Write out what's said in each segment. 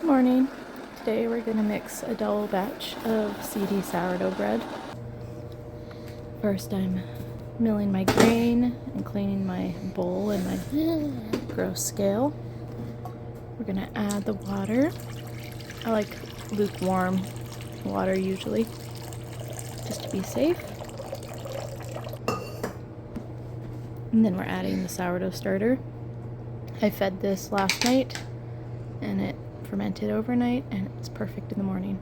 Morning. Today we're going to mix a double batch of seedy sourdough bread. First I'm milling my grain and cleaning my bowl and my gross scale. We're going to add the water. I like lukewarm water usually, just to be safe. And then we're adding the sourdough starter. I fed this last night and it fermented overnight and it's perfect in the morning.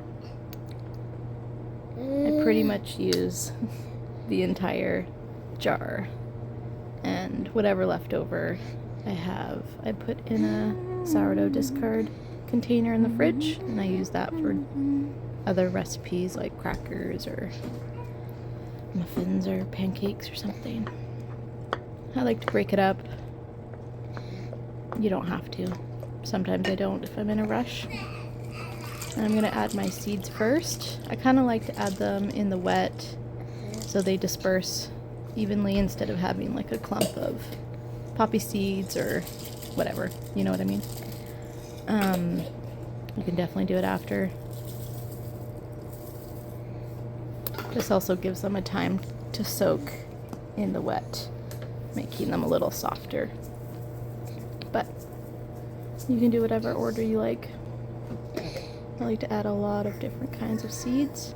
I pretty much use the entire jar, and whatever left over I put in a sourdough discard container in the fridge, and I use that for other recipes like crackers or muffins or pancakes or something. I like to break it up. You don't have to. Sometimes I don't if I'm in a rush. And I'm going to add my seeds first. I kind of like to add them in the wet so they disperse evenly instead of having like a clump of poppy seeds or whatever. You know what I mean? You can definitely do it after. This also gives them a time to soak in the wet, making them a little softer. But you can do whatever order you like. I like to add a lot of different kinds of seeds.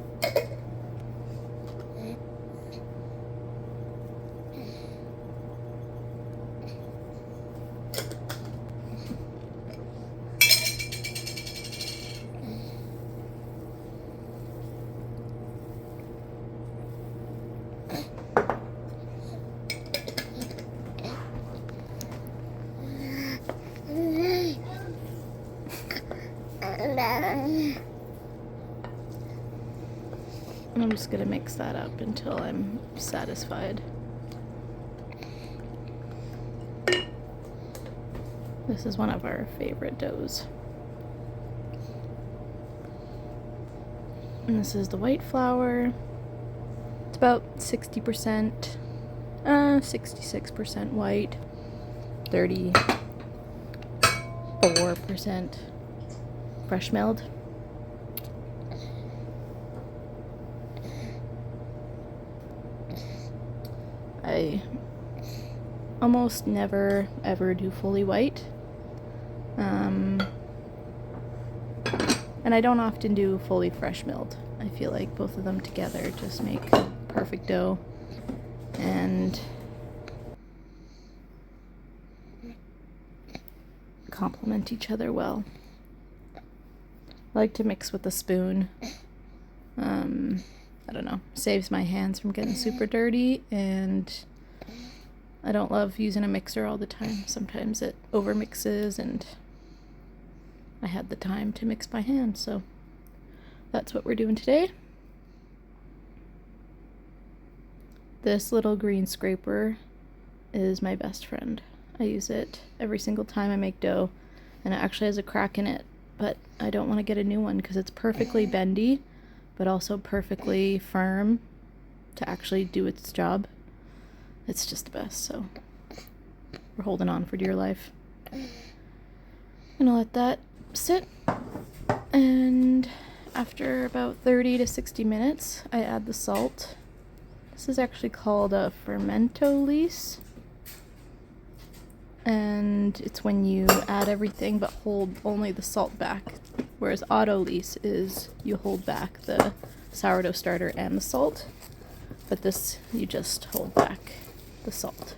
And I'm just going to mix that up until I'm satisfied. This is one of our favorite doughs. And this is the white flour. It's about 60%, 66% white, 34% fresh milled. I almost never ever do fully white. And I don't often do fully fresh milled. I feel like both of them together just make perfect dough and complement each other well. I like to mix with a spoon. I don't know, saves my hands from getting super dirty, and I don't love using a mixer all the time. Sometimes it overmixes, and I had the time to mix by hand, so that's what we're doing today. This little green scraper is my best friend. I use it every single time I make dough, and it actually has a crack in it, but I don't want to get a new one because it's perfectly bendy, but also perfectly firm to actually do its job. It's just the best, so we're holding on for dear life. I'm gonna let that sit, and after about 30 to 60 minutes, I add the salt. This is actually called a fermentolise, and it's when you add everything but hold only the salt back, whereas autolyse is you hold back the sourdough starter and the salt, but this you just hold back the salt.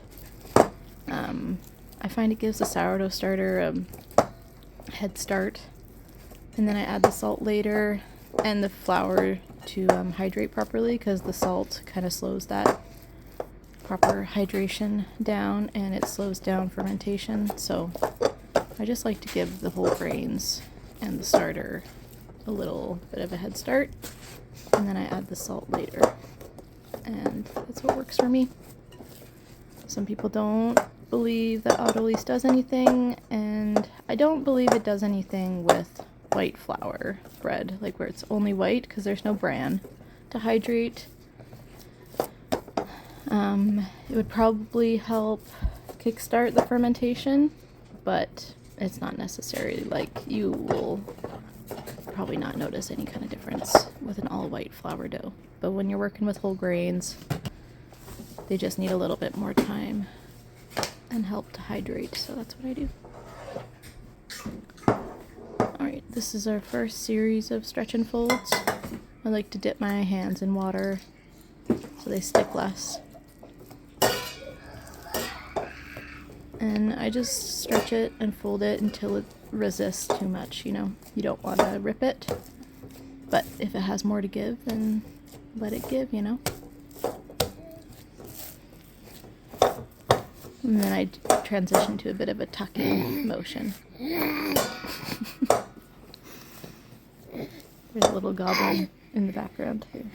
I find it gives the sourdough starter a head start, and then I add the salt later and the flour to hydrate properly, because the salt kind of slows that proper hydration down and it slows down fermentation. So I just like to give the whole grains and the starter a little bit of a head start, and then I add the salt later, and that's what works for me. Some people don't believe that autolyse does anything, and I don't believe it does anything with white flour bread, like where it's only white, because there's no bran to hydrate. It would probably help kickstart the fermentation, but it's not necessary. Like, you will probably not notice any kind of difference with an all white flour dough. But when you're working with whole grains, they just need a little bit more time and help to hydrate, so that's what I do. Alright, this is our first series of stretch and folds. I like to dip my hands in water so they stick less. And I just stretch it and fold it until it resists too much, you know. You don't want to rip it, but if it has more to give, then let it give, you know. And then I transition to a bit of a tucking motion. There's a little goblin in the background too.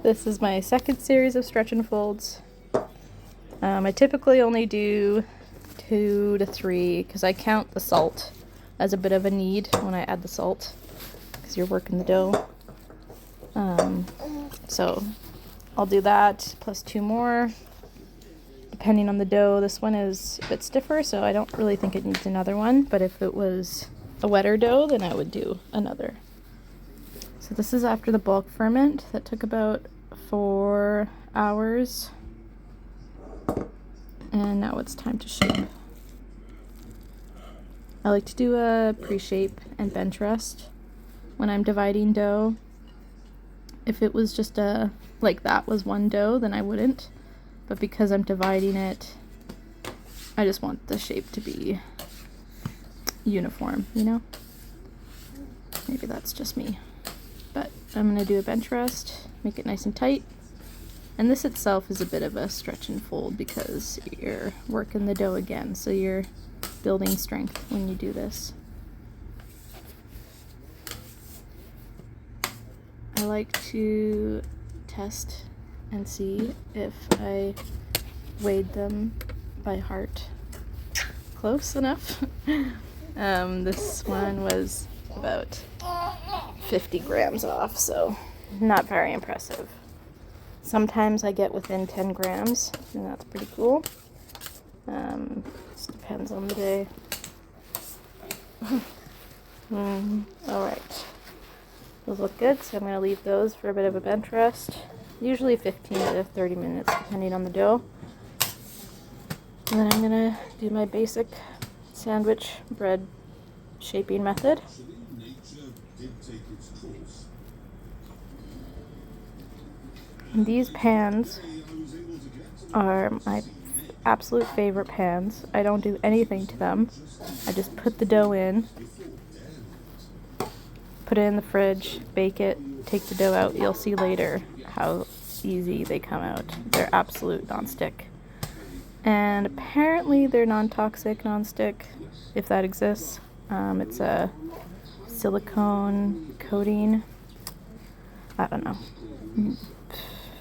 This is my second series of stretch and folds. I typically only do 2 to 3 because I count the salt as a bit of a need when I add the salt because you're working the dough. So I'll do that plus 2 more depending on the dough. This one is a bit stiffer, so I don't really think it needs another one, but if it was a wetter dough, then I would do another. So this is after the bulk ferment. That took about 4 hours. And now it's time to shape. I like to do a pre-shape and bench rest when I'm dividing dough. If it was just like that was one dough, then I wouldn't. But because I'm dividing it, I just want the shape to be uniform, you know? Maybe that's just me. But I'm going to do a bench rest, make it nice and tight. And this itself is a bit of a stretch and fold because you're working the dough again, so you're building strength when you do this. I like to test and see if I weighed them by heart close enough. This one was about 50 grams off, so not very impressive. Sometimes I get within 10 grams, and that's pretty cool. Just depends on the day. Alright. Those look good, so I'm going to leave those for a bit of a bench rest. Usually 15 to 30 minutes, depending on the dough. And then I'm going to do my basic sandwich bread shaping method. And these pans are my absolute favorite pans. I don't do anything to them. I just put the dough in, put it in the fridge, bake it, take the dough out. You'll see later how easy they come out. They're absolute non-stick. And apparently they're non-toxic non-stick, if that exists. It's a silicone coating. I don't know.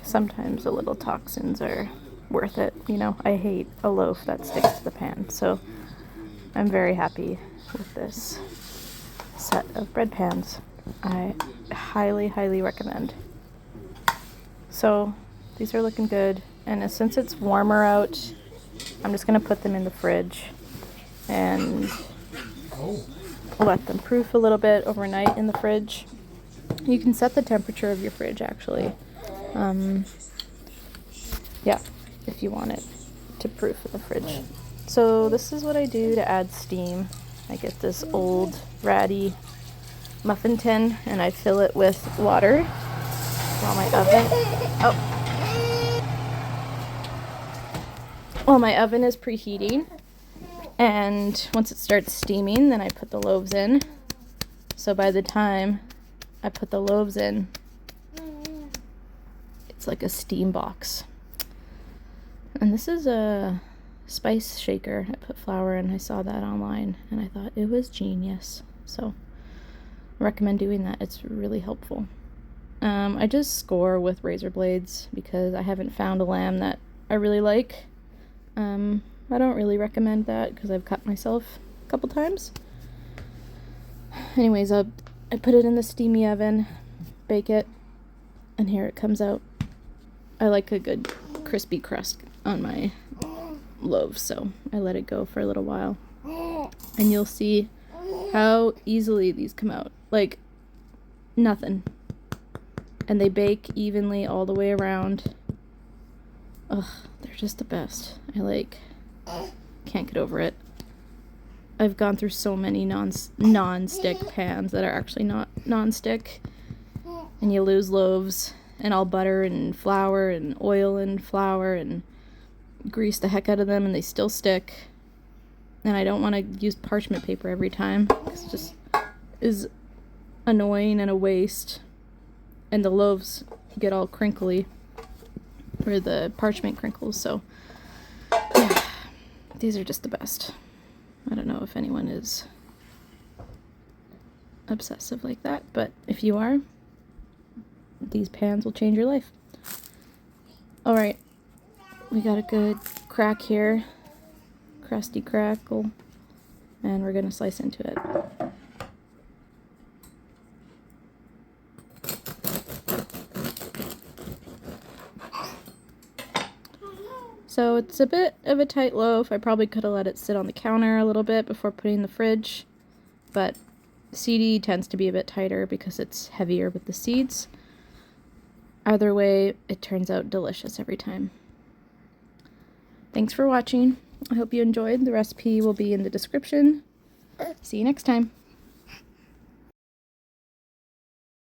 Sometimes a little toxins are worth it. You know, I hate a loaf that sticks to the pan. So I'm very happy with this set of bread pans. I highly, highly recommend. So these are looking good. And since it's warmer out, I'm just going to put them in the fridge and let them proof a little bit overnight in the fridge. You can set the temperature of your fridge actually. Yeah, if you want it to proof in the fridge. So this is what I do to add steam. I get this old ratty muffin tin and I fill it with water while my oven is preheating. And once it starts steaming, then I put the loaves in. So by the time I put the loaves in, it's like a steam box. And this is a spice shaker. I put flour in. I saw that online and I thought it was genius. So I recommend doing that. It's really helpful. I just score with razor blades because I haven't found a lamb that I really like. I don't really recommend that because I've cut myself a couple times. Anyways, I put it in the steamy oven bake it, and here it comes out. I like a good crispy crust on my loaves, so I let it go for a little while. And you'll see how easily these come out. Like, nothing. And they bake evenly all the way around. Ugh, they're just the best. Can't get over it. I've gone through so many non-stick pans that are actually not non-stick. And you lose loaves, and all butter and flour and oil and flour and grease the heck out of them, and they still stick. And I don't want to use parchment paper every time, because it just is annoying and a waste. And the loaves get all crinkly, or the parchment crinkles, so yeah, these are just the best. I don't know if anyone is obsessive like that, but if you are, these pans will change your life. Alright, we got a good crack here, crusty crackle, and we're gonna slice into it. So it's a bit of a tight loaf. I probably could have let it sit on the counter a little bit before putting it in the fridge, but seedy tends to be a bit tighter because it's heavier with the seeds. Either way, it turns out delicious every time. Thanks for watching. I hope you enjoyed. The recipe will be in the description. See you next time.